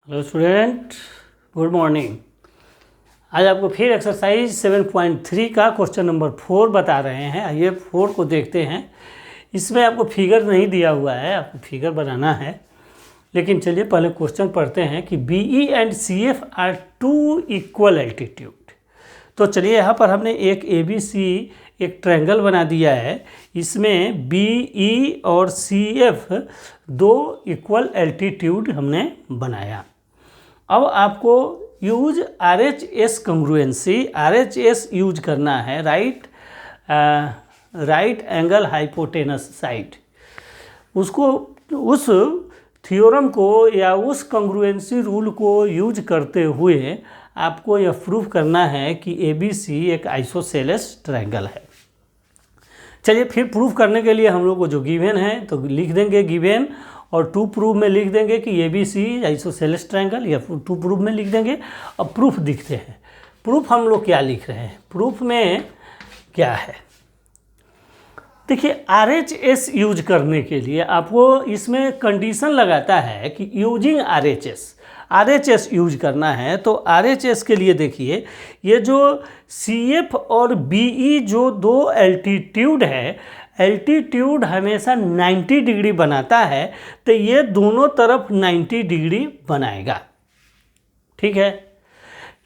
Hello student, good morning. आज आपको फिर एक्सरसाइज 7.3 का क्वेश्चन नंबर 4 बता रहे हैं। आइए 4 को देखते हैं। इसमें आपको फिगर नहीं दिया हुआ है, आपको फिगर बनाना है। लेकिन चलिए पहले क्वेश्चन पढ़ते हैं कि BE and CF are two equal altitude. तो चलिए यहाँ पर हमने एक ABC एक ट्रायंगल बना दिया है। इसमें BE और CF दो इक्वल एल्टीट्यूड हमने बनाया। अब आपको यूज RHS कंग्रुएंसी, RHS यूज करना है, राइट एंगल हाइपोटेनस साइड। उसको उस थ्योरम को या उस कंग्रुएंसी रूल को यूज करते हुए आपको यह प्रूव करना है कि ABC एक आइसोसेलेस ट्रायंगल है। चलिए फिर प्रूव करने के लिए हम लोग को जो गिवन है तो लिख देंगे गिवन, और टू प्रूफ में लिख देंगे कि ABC आइसोसेलेस ट्रायंगल, या टू प्रूफ में लिख देंगे। अब प्रूफ दिखते हैं। प्रूफ हम लोग क्या लिख रहे हैं, प्रूफ में क्या है, देखिए RHS यूज करने के लिए आपको इसमें कंडीशन लगाता है कि यूजिंग RHS यूज करना है। तो RHS के लिए देखिए, ये जो CF और BE जो दो एल्टीट्यूड है, एल्टीट्यूड हमेशा 90 डिग्री बनाता है, तो ये दोनों तरफ 90 डिग्री बनाएगा, ठीक है।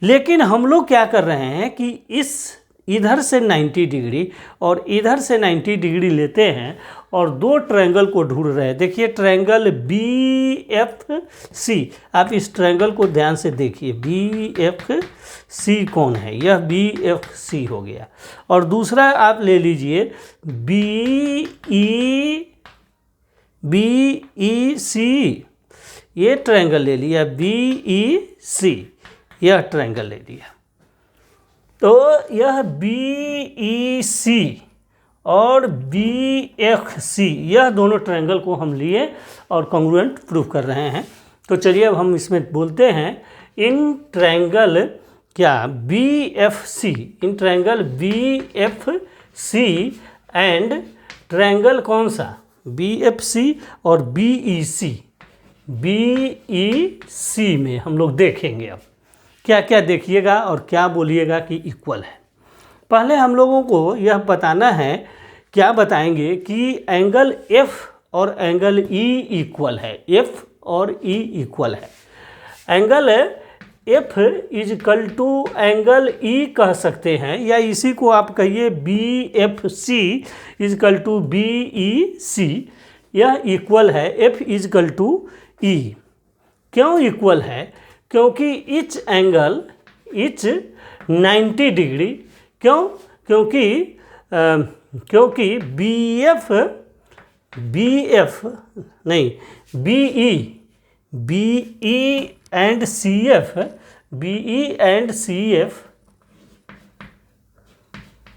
लेकिन हम लोग क्या कर रहे हैं कि इस इधर से 90 डिग्री और इधर से 90 डिग्री लेते हैं और दो ट्रायंगल को ढूंढ रहे हैं। देखिए ट्रायंगल BFC, आप इस ट्रायंगल को ध्यान से देखिए, BFC कौन है, यह BFC हो गया। और दूसरा आप ले लीजिए BEC, ये ट्रायंगल ले लिया, BEC यह ट्रायंगल ले लिया। तो यह BEC और BFC यह दोनों ट्रायंगल को हम लिए और कॉन्ग्रुएंट प्रूव कर रहे हैं। तो चलिए अब हम इसमें बोलते हैं इन ट्रायंगल क्या BFC, in triangle BFC and triangle कौन सा BFC और BEC में हम लोग देखेंगे अब क्या क्या देखिएगा और क्या बोलिएगा कि इक्वल है। पहले हम लोगों को यह बताना है, क्या बताएंगे कि एंगल F और एंगल E इक्वल है, F और E इक्वल है। Angle F is equal to angle E कह सकते हैं, या इसी को आप कहिए BFC इजकल टू BEC, यह इक्वल है F इजकल टू E। क्यों इक्वल है, क्योंकि इच एंगल 90 डिग्री, क्यों, क्योंकि BE and CF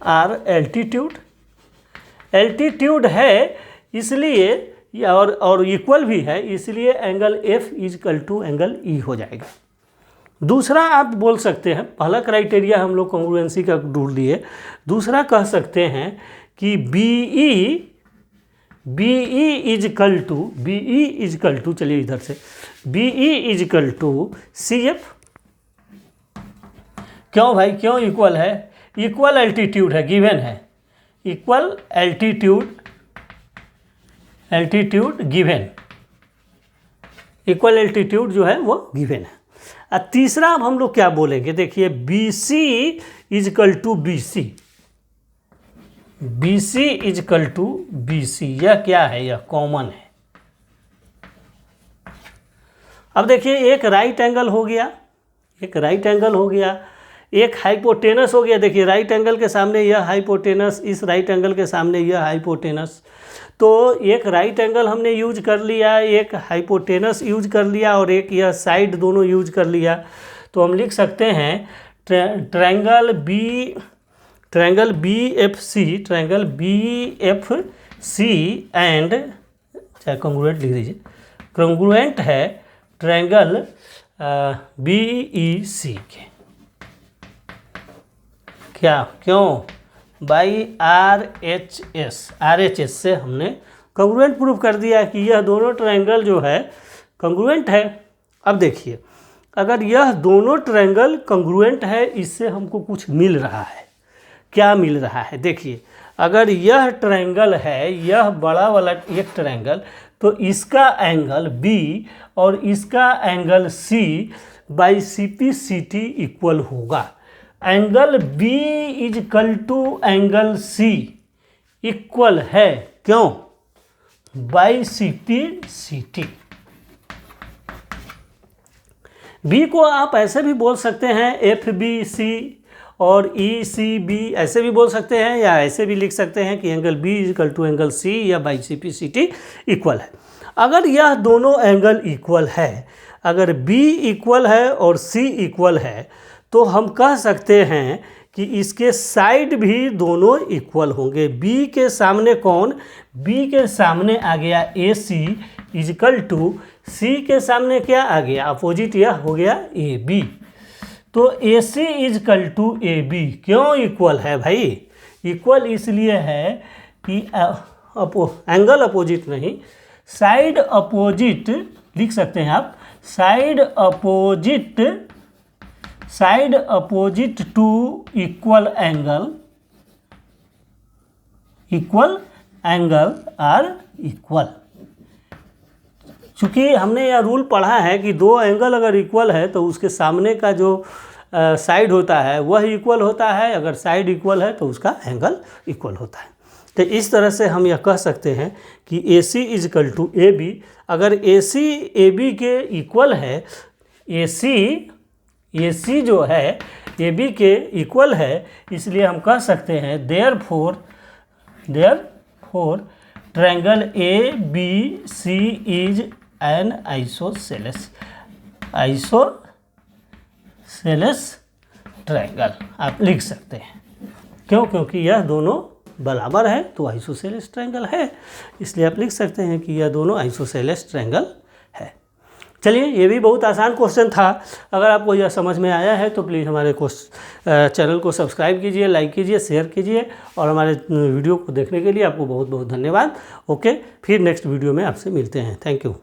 are altitude है, इसलिए और इक्वल भी है, इसलिए angle F is equal to angle E हो जाएगा। दूसरा आप बोल सकते हैं, पहला क्राइटेरिया हम लोग कॉन्ग्रुएंसी का ढूंढ लिए। दूसरा कह सकते हैं कि BE इजकल टू चलिए इधर से BE इजकल टू CF। क्यों भाई, क्यों इक्वल है, इक्वल एल्टीट्यूड है, गिवन है, equal altitude given, equal altitude जो है वो गिवन है। और तीसरा अब हम लोग क्या बोलेंगे, देखिए BC इजकल टू BC, यह क्या है, यह कॉमन है। अब देखिए एक राइट एंगल हो गया, एक हाइपोटेनस हो गया। देखिए राइट एंगल के सामने यह हाइपोटेनस, इस राइट एंगल के सामने यह हाइपोटेनस। तो एक राइट एंगल हमने यूज कर लिया, एक हाइपोटेनस यूज कर लिया और एक यह साइड दोनों यूज कर लिया। तो हम लिख सकते हैं ट्रायंगल BFC एंड, चाहे कॉन्ग्रुएंट लिख दीजिए, कॉन्ग्रुएंट है ट्रायंगल BEC के। क्या, क्यों, बाई RHS से हमने कॉन्ग्रुएंट प्रूफ कर दिया कि यह दोनों ट्रायंगल जो है कॉन्ग्रुएंट है। अब देखिए, अगर यह दोनों ट्रायंगल कंग्रुएंट है, इससे हमको कुछ मिल रहा है। क्या मिल रहा है? देखिए, अगर यह ट्रायंगल है, यह बड़ा वाला एक ट्रायंगल, तो इसका एंगल B और इसका angle C by CP/CT equal होगा। Angle B is equal to angle C equal है, क्यों? By CP/CT। B को आप ऐसे भी बोल सकते हैं FBC और ECB, ऐसे भी बोल सकते हैं, या ऐसे भी लिख सकते हैं कि angle B is equal to angle C या बाई CP/CT इक्वल है। अगर यह दोनों एंगल इक्वल है, अगर B इक्वल है और C इक्वल है, तो हम कह सकते हैं कि इसके साइड भी दोनों इक्वल होंगे। B के सामने कौन? B के सामने आ गया AC इजकल टू C के सामने क्या आ गया? अपोजिट, यह हो गया AB। तो AC इजकल टू AB क्यों इक्वल है भाई? इक्वल इसलिए है कि एंगल अपोजिट नहीं, साइड अपोजिट लिख सकते हैं आप, side opposite to equal angle are equal. चूँकि हमने यह रूल पढ़ा है कि दो एंगल अगर इक्वल है तो उसके सामने का जो साइड होता है वह इक्वल होता है, अगर साइड इक्वल है तो उसका एंगल इक्वल होता है। तो इस तरह से हम यह कह सकते हैं कि AC इजकल टू AB, अगर AC AB के इक्वल है, AC जो है AB के इक्वल है, इसलिए हम कह सकते हैं therefore triangle ABC is an isosceles triangle आप लिख सकते हैं। क्यों? क्योंकि यह दोनों बराबर है तो आइसोसेलेस ट्रायंगल है, इसलिए आप लिख सकते हैं कि यह दोनों आइसोसेलेस ट्रायंगल है। चलिए, ये भी बहुत आसान क्वेश्चन था। अगर आपको यह समझ में आया है तो प्लीज़ हमारे चैनल को सब्सक्राइब कीजिए, लाइक कीजिए, शेयर कीजिए, और हमारे वीडियो को देखने के लिए आपको बहुत बहुत धन्यवाद। ओके, फिर नेक्स्ट वीडियो में आपसे मिलते हैं। Thank you.